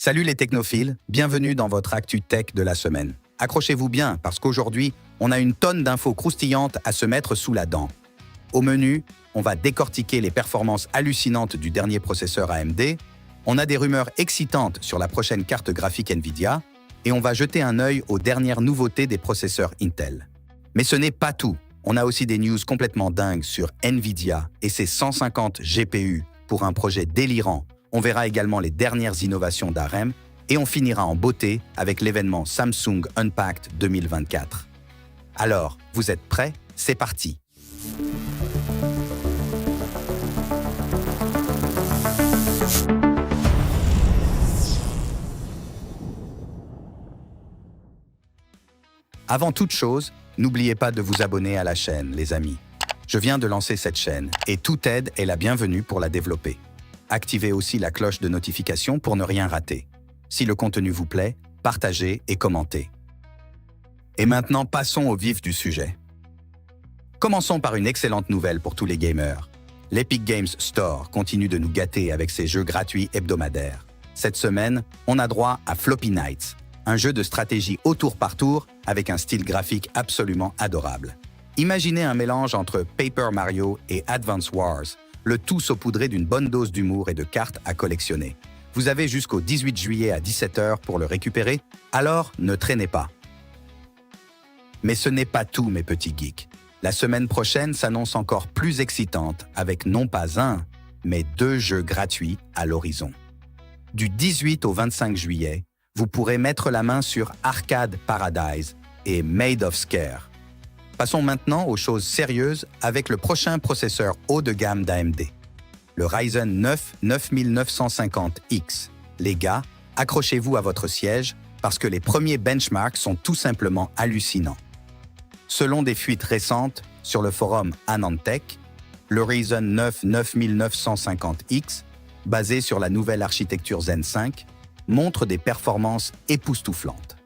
Salut les technophiles, bienvenue dans votre Actu Tech de la semaine. Accrochez-vous bien parce qu'aujourd'hui, on a une tonne d'infos croustillantes à se mettre sous la dent. Au menu, on va décortiquer les performances hallucinantes du dernier processeur AMD, on a des rumeurs excitantes sur la prochaine carte graphique Nvidia, et on va jeter un œil aux dernières nouveautés des processeurs Intel. Mais ce n'est pas tout, on a aussi des news complètement dingues sur Nvidia et ses 150 GPU pour un projet délirant. On verra également les dernières innovations d'ARM et on finira en beauté avec l'événement Samsung Unpacked 2024. Alors, vous êtes prêts? C'est parti! Avant toute chose, n'oubliez pas de vous abonner à la chaîne, les amis. Je viens de lancer cette chaîne et toute aide est la bienvenue pour la développer. Activez aussi la cloche de notification pour ne rien rater. Si le contenu vous plaît, partagez et commentez. Et maintenant, passons au vif du sujet. Commençons par une excellente nouvelle pour tous les gamers. L'Epic Games Store continue de nous gâter avec ses jeux gratuits hebdomadaires. Cette semaine, on a droit à Floppy Knights, un jeu de stratégie au tour par tour avec un style graphique absolument adorable. Imaginez un mélange entre Paper Mario et Advance Wars, le tout saupoudré d'une bonne dose d'humour et de cartes à collectionner. Vous avez jusqu'au 18 juillet à 17h pour le récupérer, alors ne traînez pas. Mais ce n'est pas tout, mes petits geeks. La semaine prochaine s'annonce encore plus excitante avec non pas un, mais 2 jeux gratuits à l'horizon. Du 18 au 25 juillet, vous pourrez mettre la main sur Arcade Paradise et Made of Scare. Passons maintenant aux choses sérieuses avec le prochain processeur haut de gamme d'AMD, le Ryzen 9 9950X. Les gars, accrochez-vous à votre siège parce que les premiers benchmarks sont tout simplement hallucinants. Selon des fuites récentes sur le forum AnandTech, le Ryzen 9 9950X, basé sur la nouvelle architecture Zen 5, montre des performances époustouflantes.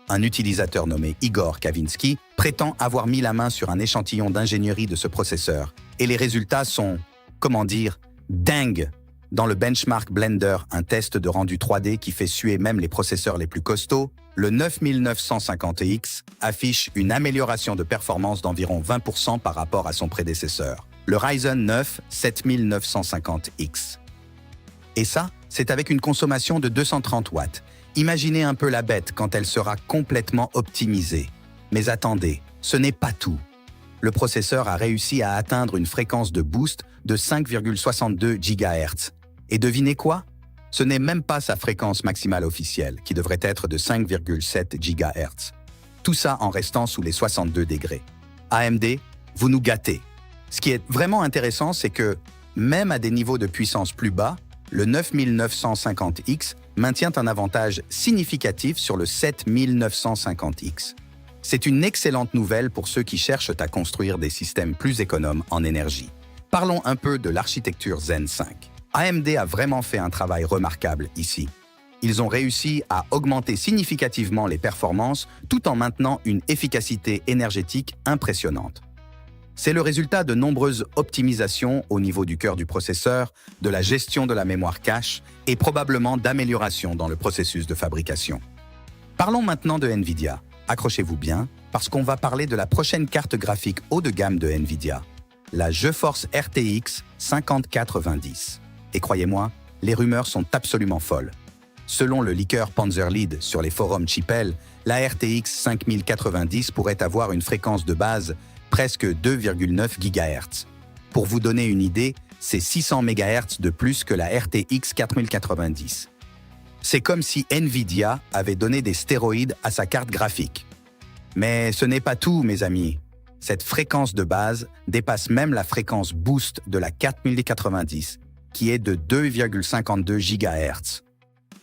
Un utilisateur nommé Igor Kavinsky prétend avoir mis la main sur un échantillon d'ingénierie de ce processeur, et les résultats sont, comment dire, dingues. Dans le benchmark Blender, un test de rendu 3D qui fait suer même les processeurs les plus costauds, le 9950X affiche une amélioration de performance d'environ 20% par rapport à son prédécesseur, le Ryzen 9 7950X. Et ça, c'est avec une consommation de 230 watts. Imaginez un peu la bête quand elle sera complètement optimisée. Mais attendez, ce n'est pas tout. Le processeur a réussi à atteindre une fréquence de boost de 5,62 GHz. Et devinez quoi? Ce n'est même pas sa fréquence maximale officielle, qui devrait être de 5,7 GHz. Tout ça en restant sous les 62 degrés. AMD, vous nous gâtez. Ce qui est vraiment intéressant, c'est que, même à des niveaux de puissance plus bas, le 9950X maintient un avantage significatif sur le 7950X. C'est une excellente nouvelle pour ceux qui cherchent à construire des systèmes plus économes en énergie. Parlons un peu de l'architecture Zen 5. AMD a vraiment fait un travail remarquable ici. Ils ont réussi à augmenter significativement les performances tout en maintenant une efficacité énergétique impressionnante. C'est le résultat de nombreuses optimisations au niveau du cœur du processeur, de la gestion de la mémoire cache et probablement d'améliorations dans le processus de fabrication. Parlons maintenant de Nvidia. Accrochez-vous bien, parce qu'on va parler de la prochaine carte graphique haut de gamme de Nvidia, la GeForce RTX 5090. Et croyez-moi, les rumeurs sont absolument folles. Selon le leaker Panzerlead sur les forums Chipel, la RTX 5090 pourrait avoir une fréquence de base presque 2,9 GHz. Pour vous donner une idée, c'est 600 MHz de plus que la RTX 4090. C'est comme si Nvidia avait donné des stéroïdes à sa carte graphique. Mais ce n'est pas tout, mes amis. Cette fréquence de base dépasse même la fréquence boost de la 4090, qui est de 2,52 GHz.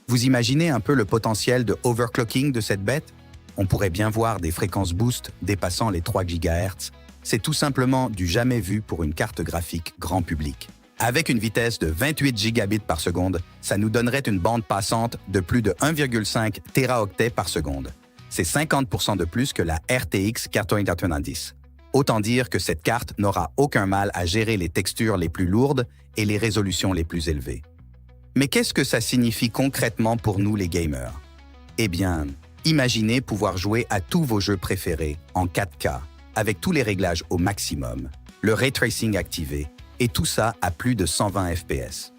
Vous imaginez un peu le potentiel de overclocking de cette bête? On pourrait bien voir des fréquences boost dépassant les 3 GHz. C'est tout simplement du jamais vu pour une carte graphique grand public. Avec une vitesse de 28 gigabits par seconde, ça nous donnerait une bande passante de plus de 1,5 téraoctets par seconde. C'est 50% de plus que la RTX 4090. Autant dire que cette carte n'aura aucun mal à gérer les textures les plus lourdes et les résolutions les plus élevées. Mais qu'est-ce que ça signifie concrètement pour nous les gamers? Eh bien, imaginez pouvoir jouer à tous vos jeux préférés en 4K, avec tous les réglages au maximum, le ray tracing activé, et tout ça à plus de 120 FPS.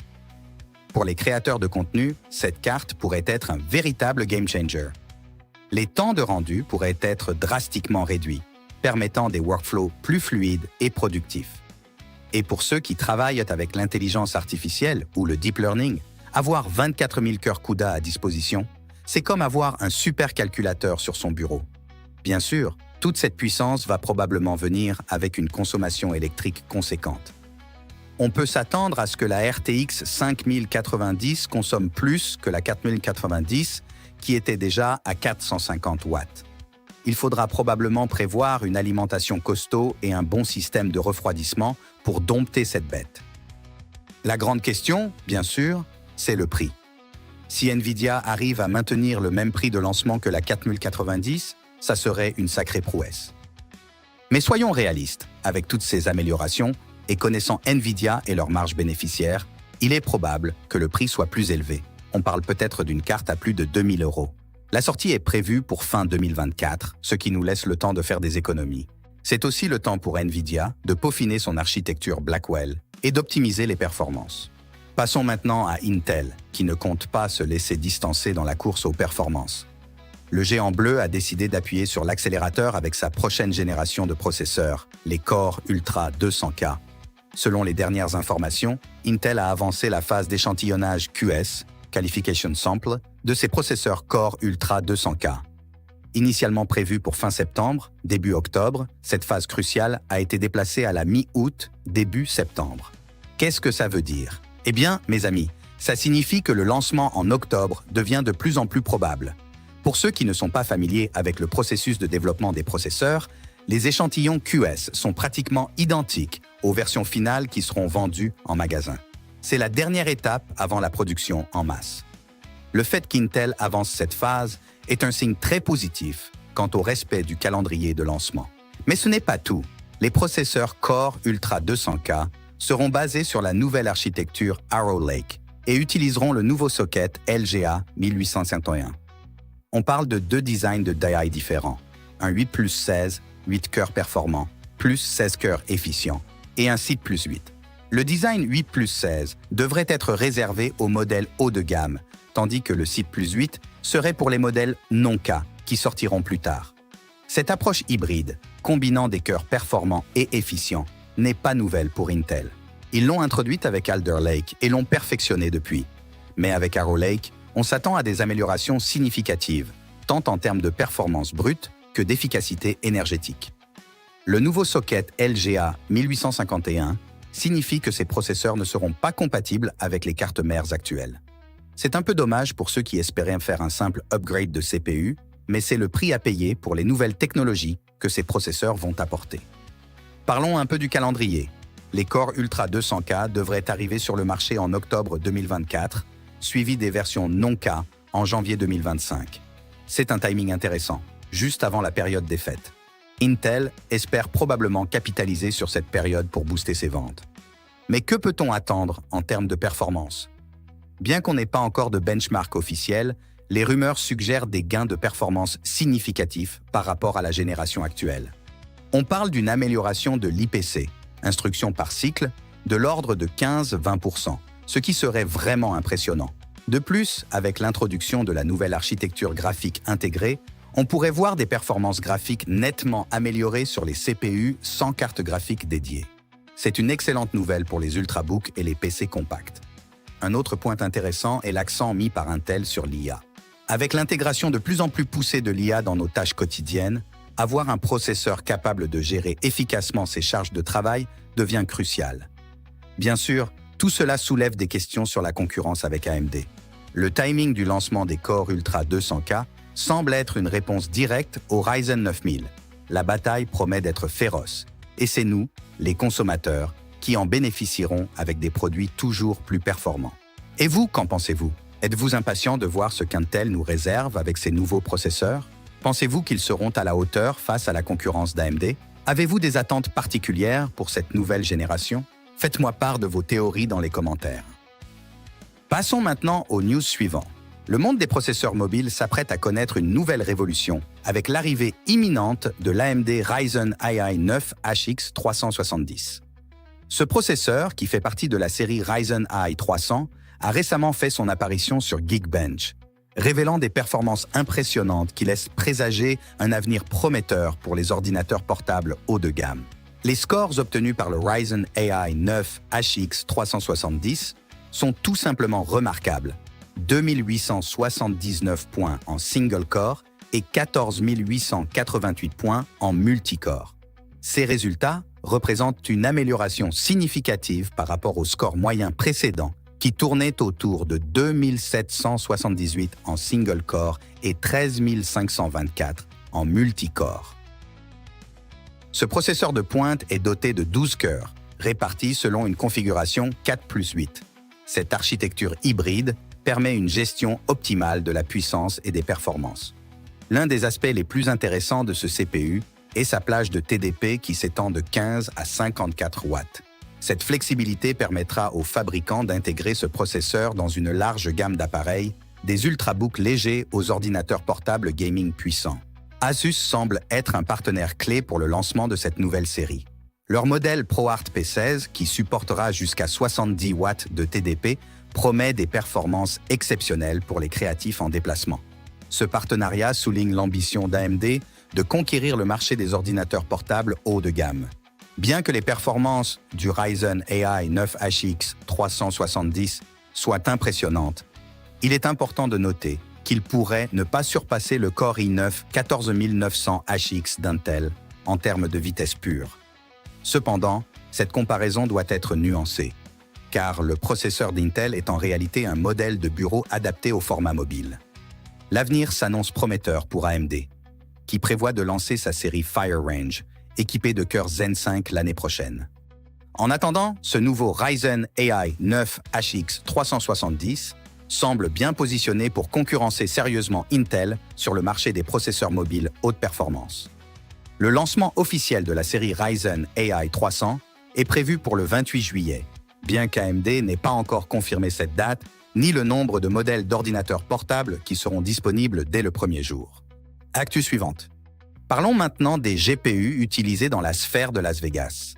Pour les créateurs de contenu, cette carte pourrait être un véritable game changer. Les temps de rendu pourraient être drastiquement réduits, permettant des workflows plus fluides et productifs. Et pour ceux qui travaillent avec l'intelligence artificielle ou le deep learning, avoir 24 000 cœurs CUDA à disposition, c'est comme avoir un supercalculateur sur son bureau. Bien sûr, toute cette puissance va probablement venir avec une consommation électrique conséquente. On peut s'attendre à ce que la RTX 5090 consomme plus que la 4090, qui était déjà à 450 watts. Il faudra probablement prévoir une alimentation costaud et un bon système de refroidissement pour dompter cette bête. La grande question, bien sûr, c'est le prix. Si Nvidia arrive à maintenir le même prix de lancement que la 4090, ça serait une sacrée prouesse. Mais soyons réalistes, avec toutes ces améliorations, et connaissant Nvidia et leurs marges bénéficiaires, il est probable que le prix soit plus élevé. On parle peut-être d'une carte à plus de 2 000 €. La sortie est prévue pour fin 2024, ce qui nous laisse le temps de faire des économies. C'est aussi le temps pour Nvidia de peaufiner son architecture Blackwell et d'optimiser les performances. Passons maintenant à Intel, qui ne compte pas se laisser distancer dans la course aux performances. Le géant bleu a décidé d'appuyer sur l'accélérateur avec sa prochaine génération de processeurs, les Core Ultra 200K. Selon les dernières informations, Intel a avancé la phase d'échantillonnage QS, Qualification Sample, de ses processeurs Core Ultra 200K. Initialement prévue pour fin septembre, début octobre, cette phase cruciale a été déplacée à la mi-août, début septembre. Qu'est-ce que ça veut dire? Eh bien, mes amis, ça signifie que le lancement en octobre devient de plus en plus probable. Pour ceux qui ne sont pas familiers avec le processus de développement des processeurs, les échantillons QS sont pratiquement identiques aux versions finales qui seront vendues en magasin. C'est la dernière étape avant la production en masse. Le fait qu'Intel avance cette phase est un signe très positif quant au respect du calendrier de lancement. Mais ce n'est pas tout. Les processeurs Core Ultra 200K seront basés sur la nouvelle architecture Arrow Lake et utiliseront le nouveau socket LGA 1851. On parle de deux designs de die différents, un 8+16, 8 cœurs performants, plus 16 cœurs efficients, et un 6+8. Le design 8+16 devrait être réservé aux modèles haut de gamme, tandis que le 6+8 serait pour les modèles non-K, qui sortiront plus tard. Cette approche hybride, combinant des cœurs performants et efficients, n'est pas nouvelle pour Intel. Ils l'ont introduite avec Alder Lake et l'ont perfectionnée depuis. Mais avec Arrow Lake, on s'attend à des améliorations significatives, tant en termes de performance brute que d'efficacité énergétique. Le nouveau socket LGA 1851 signifie que ces processeurs ne seront pas compatibles avec les cartes mères actuelles. C'est un peu dommage pour ceux qui espéraient faire un simple upgrade de CPU, mais c'est le prix à payer pour les nouvelles technologies que ces processeurs vont apporter. Parlons un peu du calendrier. Les Core Ultra 200K devraient arriver sur le marché en octobre 2024, suivi des versions non-K en janvier 2025. C'est un timing intéressant, juste avant la période des fêtes. Intel espère probablement capitaliser sur cette période pour booster ses ventes. Mais que peut-on attendre en termes de performance? Bien qu'on n'ait pas encore de benchmark officiel, les rumeurs suggèrent des gains de performance significatifs par rapport à la génération actuelle. On parle d'une amélioration de l'IPC, instruction par cycle, de l'ordre de 15-20%, ce qui serait vraiment impressionnant. De plus, avec l'introduction de la nouvelle architecture graphique intégrée, on pourrait voir des performances graphiques nettement améliorées sur les CPU sans carte graphique dédiée. C'est une excellente nouvelle pour les ultrabooks et les PC compacts. Un autre point intéressant est l'accent mis par Intel sur l'IA. Avec l'intégration de plus en plus poussée de l'IA dans nos tâches quotidiennes, avoir un processeur capable de gérer efficacement ses charges de travail devient crucial. Bien sûr, tout cela soulève des questions sur la concurrence avec AMD. Le timing du lancement des Core Ultra 200K semble être une réponse directe au Ryzen 9000. La bataille promet d'être féroce, et c'est nous, les consommateurs, qui en bénéficieront avec des produits toujours plus performants. Et vous, qu'en pensez-vous? Êtes-vous impatient de voir ce qu'Intel nous réserve avec ses nouveaux processeurs? Pensez-vous qu'ils seront à la hauteur face à la concurrence d'AMD? Avez-vous des attentes particulières pour cette nouvelle génération? Faites-moi part de vos théories dans les commentaires. Passons maintenant aux news suivants. Le monde des processeurs mobiles s'apprête à connaître une nouvelle révolution avec l'arrivée imminente de l'AMD Ryzen AI 9 HX 370. Ce processeur, qui fait partie de la série Ryzen AI 300, a récemment fait son apparition sur Geekbench, révélant des performances impressionnantes qui laissent présager un avenir prometteur pour les ordinateurs portables haut de gamme. Les scores obtenus par le Ryzen AI 9 HX 370 sont tout simplement remarquables. 2879 points en single-core et 14 888 points en multicore. Ces résultats représentent une amélioration significative par rapport au score moyen précédent qui tournait autour de 2778 en single-core et 13 524 en multicore. Ce processeur de pointe est doté de 12 cœurs, répartis selon une configuration 4+8. Cette architecture hybride permet une gestion optimale de la puissance et des performances. L'un des aspects les plus intéressants de ce CPU est sa plage de TDP qui s'étend de 15 à 54 watts. Cette flexibilité permettra aux fabricants d'intégrer ce processeur dans une large gamme d'appareils, des ultrabooks légers aux ordinateurs portables gaming puissants. Asus semble être un partenaire clé pour le lancement de cette nouvelle série. Leur modèle ProArt P16, qui supportera jusqu'à 70 watts de TDP, promet des performances exceptionnelles pour les créatifs en déplacement. Ce partenariat souligne l'ambition d'AMD de conquérir le marché des ordinateurs portables haut de gamme. Bien que les performances du Ryzen AI 9 HX 370 soient impressionnantes, il est important de noter qu'il pourrait ne pas surpasser le Core i9 14900 HX d'Intel en termes de vitesse pure. Cependant, cette comparaison doit être nuancée, car le processeur d'Intel est en réalité un modèle de bureau adapté au format mobile. L'avenir s'annonce prometteur pour AMD, qui prévoit de lancer sa série Fire Range, équipée de cœurs Zen 5 l'année prochaine. En attendant, ce nouveau Ryzen AI 9 HX 370 semble bien positionné pour concurrencer sérieusement Intel sur le marché des processeurs mobiles haute performance. Le lancement officiel de la série Ryzen AI 300 est prévu pour le 28 juillet, bien qu'AMD n'ait pas encore confirmé cette date, ni le nombre de modèles d'ordinateurs portables qui seront disponibles dès le premier jour. Actu suivante. Parlons maintenant des GPU utilisés dans la sphère de Las Vegas.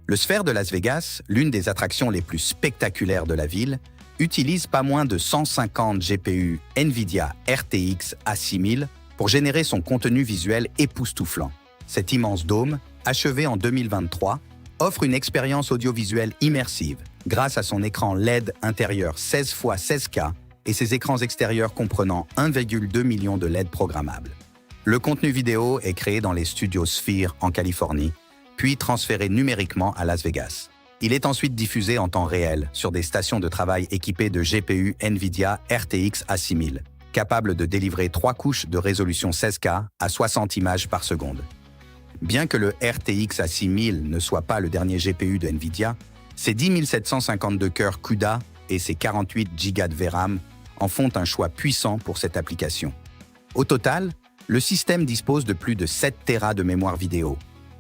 Le Sphere de Las Vegas, l'une des attractions les plus spectaculaires de la ville, utilise pas moins de 150 GPU NVIDIA RTX A6000 pour générer son contenu visuel époustouflant. Cet immense dôme, achevé en 2023, offre une expérience audiovisuelle immersive grâce à son écran LED intérieur 16 x 16K et ses écrans extérieurs comprenant 1,2 million de LED programmables. Le contenu vidéo est créé dans les studios Sphere en Californie, puis transféré numériquement à Las Vegas. Il est ensuite diffusé en temps réel sur des stations de travail équipées de GPU NVIDIA RTX A6000, capables de délivrer 3 couches de résolution 16K à 60 images par seconde. Bien que le RTX A6000 ne soit pas le dernier GPU de NVIDIA, ses 10 752 cœurs CUDA et ses 48 Go de VRAM en font un choix puissant pour cette application. Au total, le système dispose de plus de 7 Tera de mémoire vidéo,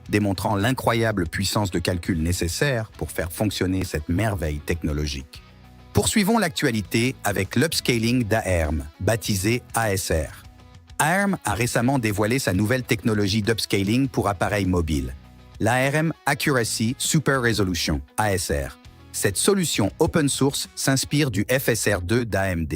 démontrant l'incroyable puissance de calcul nécessaire pour faire fonctionner cette merveille technologique. Poursuivons l'actualité avec l'upscaling d'ARM, baptisé ASR. ARM a récemment dévoilé sa nouvelle technologie d'upscaling pour appareils mobiles, l'ARM Accuracy Super Resolution, ASR. Cette solution open source s'inspire du FSR2 d'AMD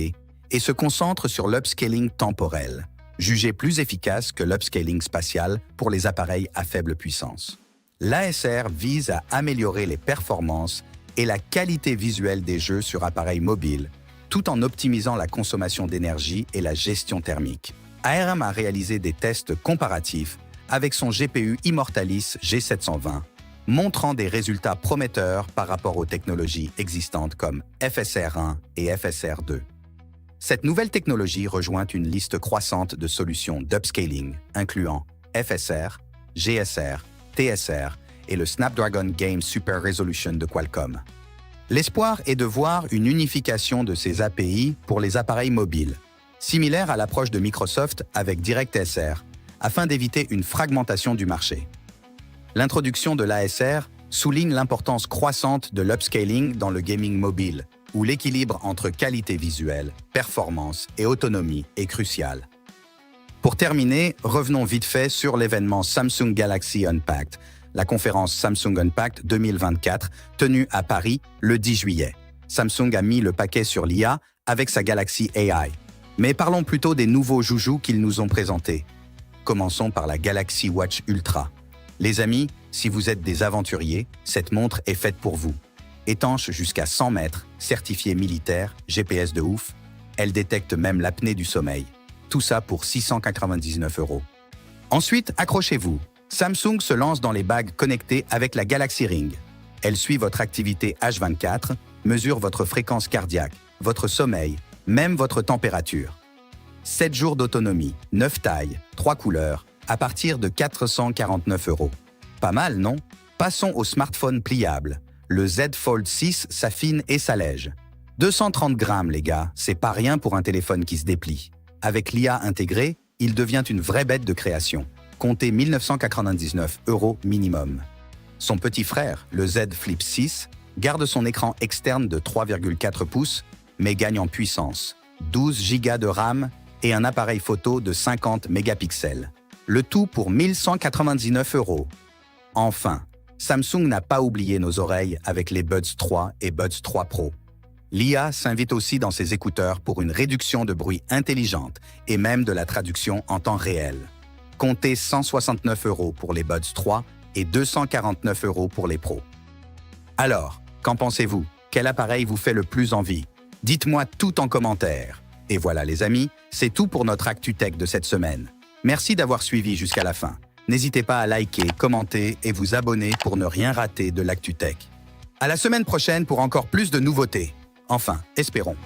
et se concentre sur l'upscaling temporel, jugé plus efficace que l'upscaling spatial pour les appareils à faible puissance. L'ASR vise à améliorer les performances et la qualité visuelle des jeux sur appareils mobiles, tout en optimisant la consommation d'énergie et la gestion thermique. ARM a réalisé des tests comparatifs avec son GPU Immortalis G720, montrant des résultats prometteurs par rapport aux technologies existantes comme FSR1 et FSR2. Cette nouvelle technologie rejoint une liste croissante de solutions d'upscaling, incluant FSR, GSR, TSR et le Snapdragon Game Super Resolution de Qualcomm. L'espoir est de voir une unification de ces API pour les appareils mobiles, similaire à l'approche de Microsoft avec DirectSR, afin d'éviter une fragmentation du marché. L'introduction de l'ASR souligne l'importance croissante de l'upscaling dans le gaming mobile, où l'équilibre entre qualité visuelle, performance et autonomie est crucial. Pour terminer, revenons vite fait sur l'événement Samsung Galaxy Unpacked, la conférence Samsung Unpacked 2024 tenue à Paris le 10 juillet. Samsung a mis le paquet sur l'IA avec sa Galaxy AI. Mais parlons plutôt des nouveaux joujoux qu'ils nous ont présentés. Commençons par la Galaxy Watch Ultra. Les amis, si vous êtes des aventuriers, cette montre est faite pour vous. Étanche jusqu'à 100 mètres, certifiée militaire, GPS de ouf, elle détecte même l'apnée du sommeil. Tout ça pour 699 €. Ensuite, accrochez-vous. Samsung se lance dans les bagues connectées avec la Galaxy Ring. Elle suit votre activité H24, mesure votre fréquence cardiaque, votre sommeil, même votre température. 7 jours d'autonomie, 9 tailles, 3 couleurs, à partir de 449 €. Pas mal, non? Passons au smartphone pliable. Le Z Fold 6 s'affine et s'allège. 230 grammes, les gars, c'est pas rien pour un téléphone qui se déplie. Avec l'IA intégrée, il devient une vraie bête de création. Comptez 1 999 € minimum. Son petit frère, le Z Flip 6, garde son écran externe de 3,4 pouces, mais gagne en puissance. 12 Go de RAM et un appareil photo de 50 mégapixels. Le tout pour 1 199 €. Enfin, Samsung n'a pas oublié nos oreilles avec les Buds 3 et Buds 3 Pro. L'IA s'invite aussi dans ses écouteurs pour une réduction de bruit intelligente et même de la traduction en temps réel. Comptez 169 € pour les Buds 3 et 249 € pour les Pro. Alors, qu'en pensez-vous? Quel appareil vous fait le plus envie? Dites-moi tout en commentaire. Et voilà les amis, c'est tout pour notre ActuTech de cette semaine. Merci d'avoir suivi jusqu'à la fin. N'hésitez pas à liker, commenter et vous abonner pour ne rien rater de l'ActuTech. À la semaine prochaine pour encore plus de nouveautés. Enfin, espérons.